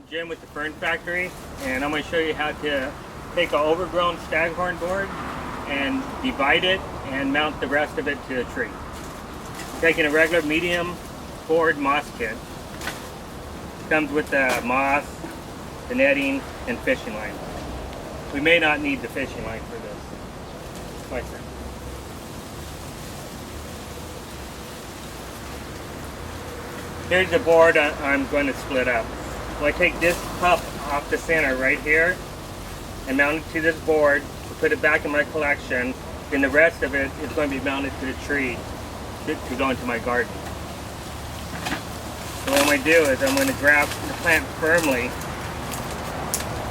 Jim with the Fern Factory, and I'm going to show you how to take an overgrown staghorn board and divide it and mount the rest of it to a tree. I'm taking a regular medium board moss kit. It comes with the moss, the netting, and fishing line. We may not need the fishing line for this. Like that. Here's the board I'm going to split up. So I take this pup off the center right here and mount it to this board, put it back in my collection, then the rest of it is going to be mounted to the tree to go into my garden. So what I'm going to do is I'm going to grab the plant firmly,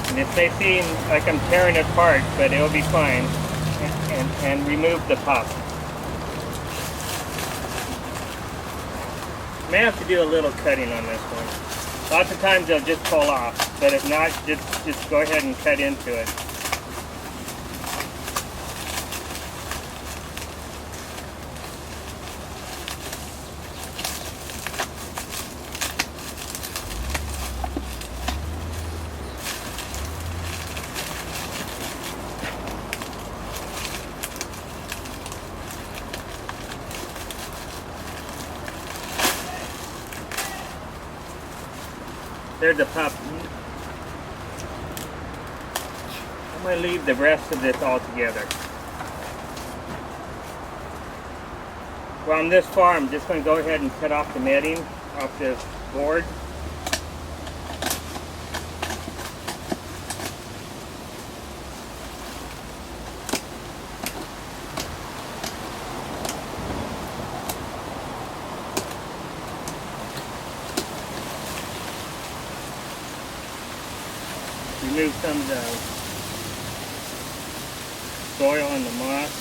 and it may seem like I'm tearing it apart, but it'll be fine, and remove the pup. May have to do a little cutting on this one. Lots of times they'll just pull off, but if not, just go ahead and cut into it. There's the pup. I'm going to leave the rest of this all together. Well, I'm this far, I'm just going to go ahead and cut off the netting off this board. Remove some of the soil and the moss.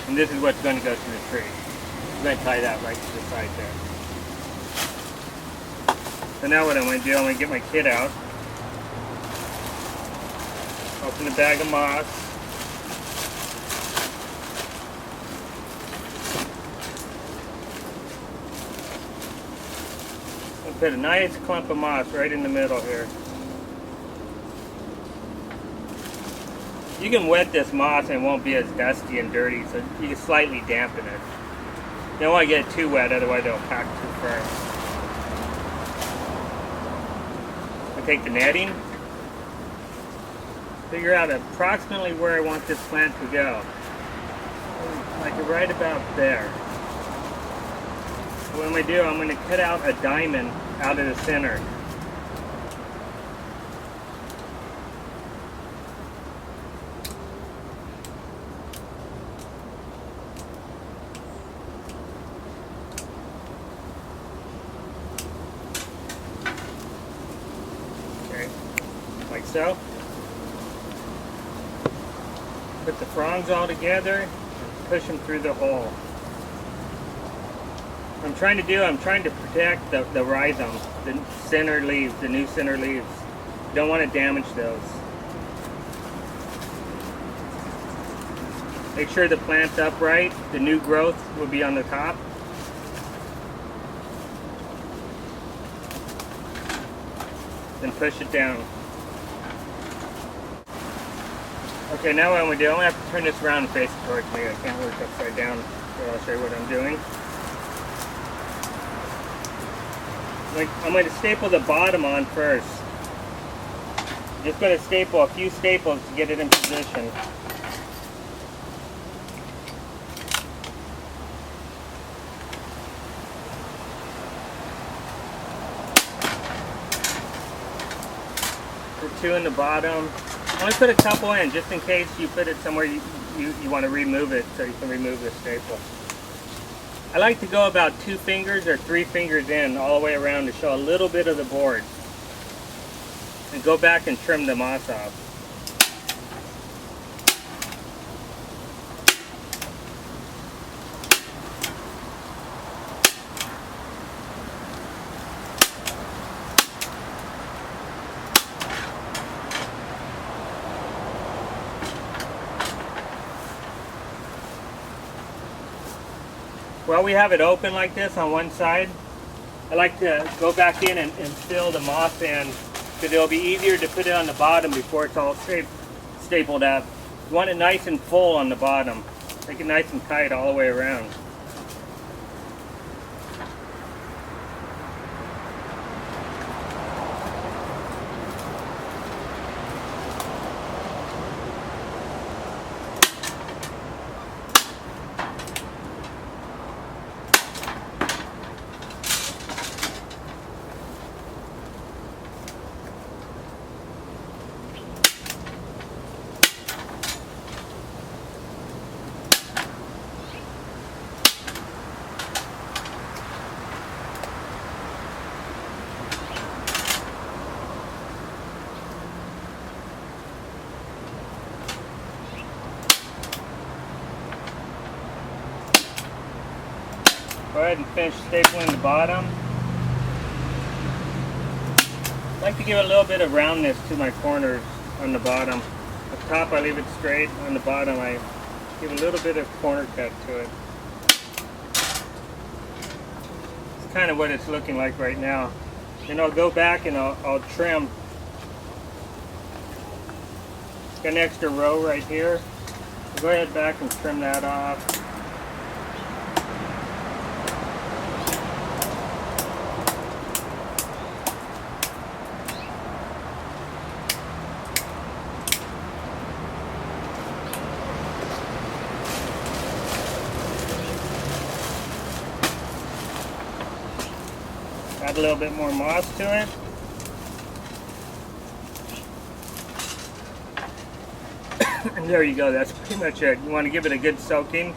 And this is what's going to go to the tree. I'm going to tie that right to the side there. So now what I'm going to do, I'm going to get my kit out. Open the bag of moss. Put a nice clump of moss right in the middle here. You can wet this moss and it won't be as dusty and dirty, so you can slightly dampen it. You don't want to get it too wet, otherwise it'll pack too firm. I take the netting, figure out approximately where I want this plant to go. Like right about there. What I'm going to do, I'm going to cut out a diamond out of the center. Okay, like so. Put the fronds all together and push them through the hole. I'm trying to protect the rhizomes, the center leaves, the new center leaves. You don't want to damage those. Make sure the plant's upright. The new growth will be on the top. Then push it down. Okay, now what I'm going to do, I'm going to have to turn this around and face it towards me. I can't work upside down, so I'll show you what I'm doing. I'm going to staple the bottom on first. Just going to staple a few staples to get it in position. Put two in the bottom. I'm going to put a couple in just in case you put it somewhere you want to remove it, so you can remove the staple. I like to go about 2 fingers or 3 fingers in all the way around to show a little bit of the board. And go back and trim the moss off. While we have it open like this on one side, I like to go back in and fill the moss in, because it'll be easier to put it on the bottom before it's all stapled up. You want it nice and full on the bottom. Make it nice and tight all the way around. Go ahead and finish stapling the bottom. I like to give a little bit of roundness to my corners on the bottom. Up top I leave it straight, on the bottom I give a little bit of corner cut to it. It's kind of what it's looking like right now. Then I'll go back and I'll trim. Got an extra row right here. I'll go ahead back and trim that off. Add a little bit more moss to it. And there you go, that's pretty much it. You want to give it a good soaking.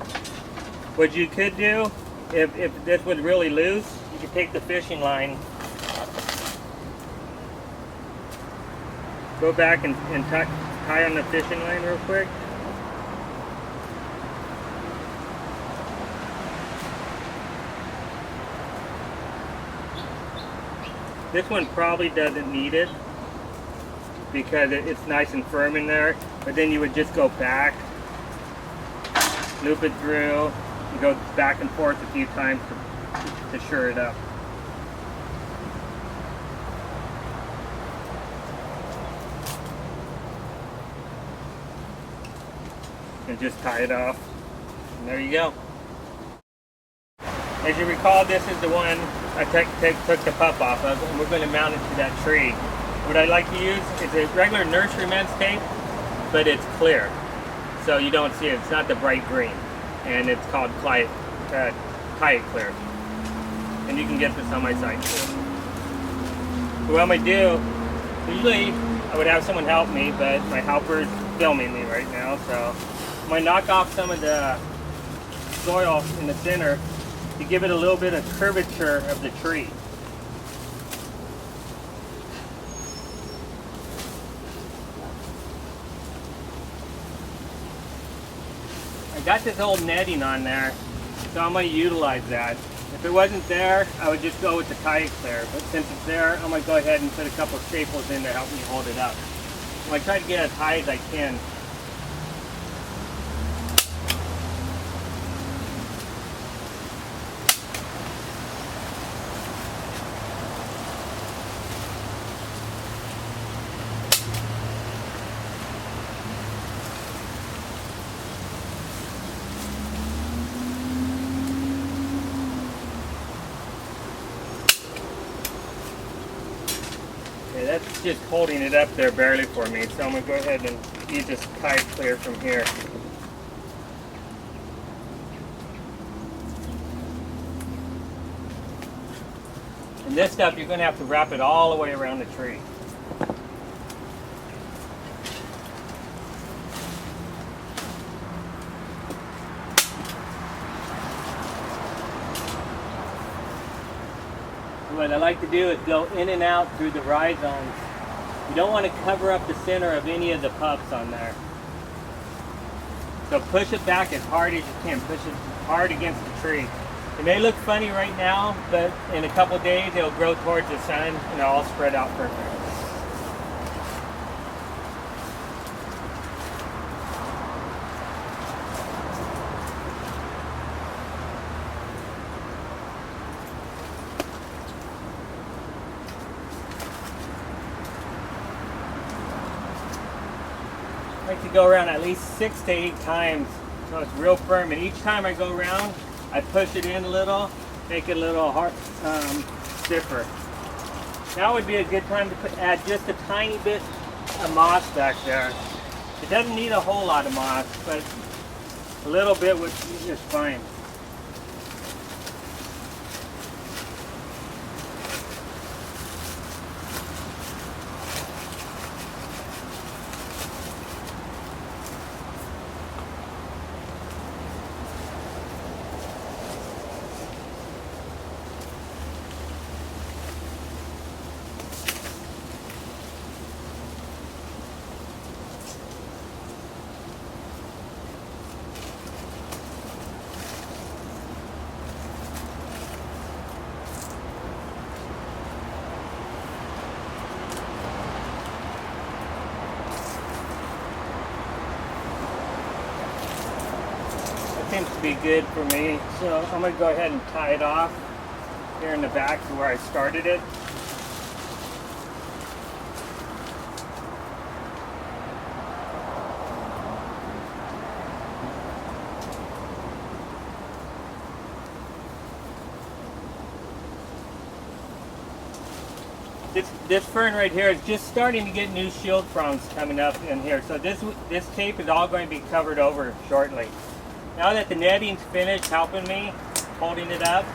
What you could do, if this was really loose, you could take the fishing line, go back and tie on the fishing line real quick. This one probably doesn't need it because it's nice and firm in there, but then you would just go back, loop it through, and go back and forth a few times to sure it up. And just tie it off. And there you go. As you recall, this is the one I took the pup off of, and we're going to mount it to that tree. What I like to use is a regular nurseryman's tape, but it's clear, so you don't see it. It's not the bright green, and it's called Tie It Clear. And you can get this on my site too. What I'm going to do, usually I would have someone help me, but my helper's filming me right now, so I'm going to knock off some of the soil in the center to give it a little bit of curvature of the tree. I got this old netting on there, so I'm going to utilize that. If it wasn't there, I would just go with the Tie It Clear, but since it's there, I'm going to go ahead and put a couple of staples in to help me hold it up. I'm going to try to get as high as I can. That's just holding it up there barely for me, so I'm going to go ahead and use this Tie It Clear from here. And this stuff, you're going to have to wrap it all the way around the tree. What I like to do is go in and out through the rhizomes. You don't want to cover up the center of any of the pups on there. So push it back as hard as you can. Push it hard against the tree. It may look funny right now, but in a couple of days it'll grow towards the sun and it'll all spread out perfect. like to go around at least 6 to 8 times so it's real firm. And each time I go around, I push it in a little, make it a little hard, stiffer. Now would be a good time to add just a tiny bit of moss back there. It doesn't need a whole lot of moss, but a little bit is fine. Seems to be good for me, so I'm going to go ahead and tie it off here in the back to where I started it. This fern right here is just starting to get new shield fronds coming up in here, so this tape is all going to be covered over shortly. Now that the netting's finished helping me, holding it up,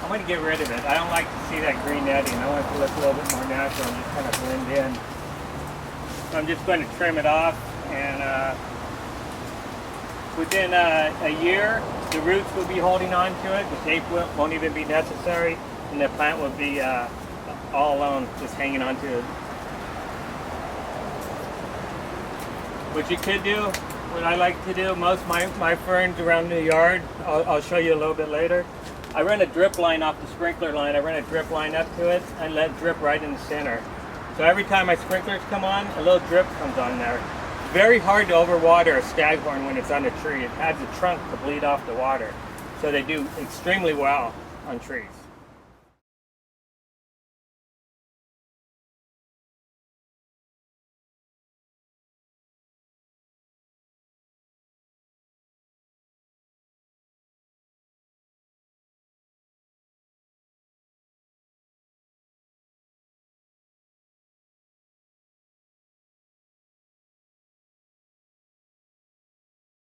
I'm going to get rid of it. I don't like to see that green netting. I want it to look a little bit more natural and just kind of blend in. So I'm just going to trim it off, and within a year, the roots will be holding on to it. The tape won't even be necessary, and the plant will be all alone, just hanging on to it. What you could do, what I like to do, most of my ferns around the yard, I'll show you a little bit later. I run a drip line off the sprinkler line. I run a drip line up to it and let it drip right in the center. So every time my sprinklers come on, a little drip comes on there. It's very hard to overwater a staghorn when it's on a tree. It has a trunk to bleed off the water. So they do extremely well on trees.